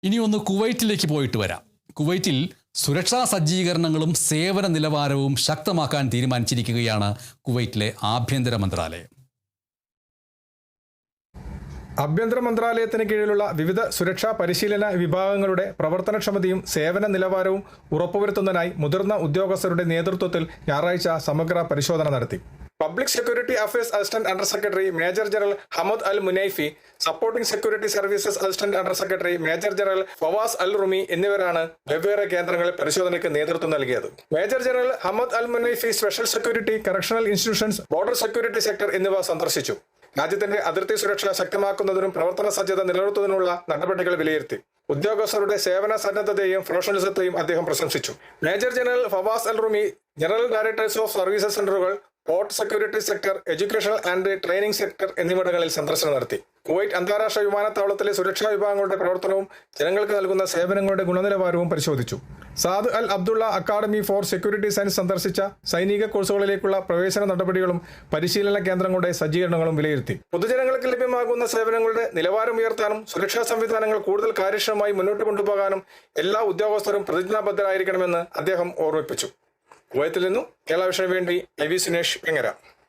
ഇനി ഒന്ന് കുവൈറ്റിലേക്ക് പോയിട്ട് വരാം. കുവൈറ്റിൽ സുരക്ഷാ സജ്ജീകരണങ്ങളും സേവന നിലവാരവും ശക്തമാക്കാൻ തീരുമാനിച്ചിരിക്കുകയാണ് കുവൈറ്റിലെ ആഭ്യന്തര മന്ത്രാലയം. ആഭ്യന്തര മന്ത്രാലയത്തിന് കീഴിലുള്ള വിവിധ സുരക്ഷാ പരിശീലന വിഭാഗങ്ങളുടെ പ്രവർത്തനക്ഷമതയും സേവന നിലവാരവും ഉറപ്പുവരുത്തുന്നതിനായി മുതിർന്ന ഉദ്യോഗസ്ഥരുടെ നേതൃത്വത്തിൽ ഞായറാഴ്ച സമഗ്ര പരിശോധന നടത്തി. Public security affairs assistant under secretary major general Hamad Al Munaifi, supporting security services assistant under secretary major general Fawaz Al Rumi എന്നിവരാണ് വെവ്വേറെ കേന്ദ്രങ്ങളിൽ പരിശോധനയ്ക്ക് നേതൃത്വം നൽകിയത്. Major general Hamad Al Munaifi special security, correctional institutions, border security sector എന്നിവ സന്ദർശിച്ചു. രാജ്യത്തിന്റെ അതിർത്തി സുരക്ഷ ശക്തമാക്കുന്നതിനും പ്രവർത്തന സജ്ജത നിലനിർത്തുന്നതിനുള്ള നടപടികൾ വിലയിരുത്തി. ഉദ്യോഗസ്ഥരുടെ സേവന സന്നദ്ധതയെയും പ്രൊഫഷണലിസത്തെയും അദ്ദേഹം പ്രശംസിച്ചു. Major general Fawaz Al Rumi general directors of services സെന്ററുകൾ, port security sector, education and training sector എന്നിവിടങ്ങളിൽ സന്ദർശനം നടത്തി. കുവൈറ്റ് അന്താരാഷ്ട്ര വിമാനത്താവളത്തിലെ സുരക്ഷാ വിഭാഗങ്ങളുടെ പ്രവർത്തനവും ജനങ്ങൾക്ക് നൽകുന്ന സേവനങ്ങളുടെ ഗുണനിലവാരവും പരിശോധിച്ചു. Saad Al Abdullah academy for security science സന്ദർശിച്ച സൈനിക കോഴ്സുകളിലേക്കുള്ള പ്രവേശന നടപടികളും പരിശീലന കേന്ദ്രങ്ങളുടെ സജ്ജീകരണങ്ങളും വിലയിരുത്തി. പൊതുജനങ്ങൾക്ക് ലഭ്യമാകുന്ന സേവനങ്ങളുടെ നിലവാരം ഉയർത്താനും സുരക്ഷാ സംവിധാനങ്ങൾ കൂടുതൽ കാര്യക്ഷമമായി മുന്നോട്ട് കൊണ്ടുപോകാനും എല്ലാ ഉദ്യോഗസ്ഥരും പ്രതിജ്ഞാബദ്ധരായിരിക്കണമെന്ന് അദ്ദേഹം ഓർമ്മിപ്പിച്ചു. കുവൈത്തിൽ നിന്നും കേരള വിഷന് വേണ്ടി ഐ വി സുനേഷ് വെങ്ങര.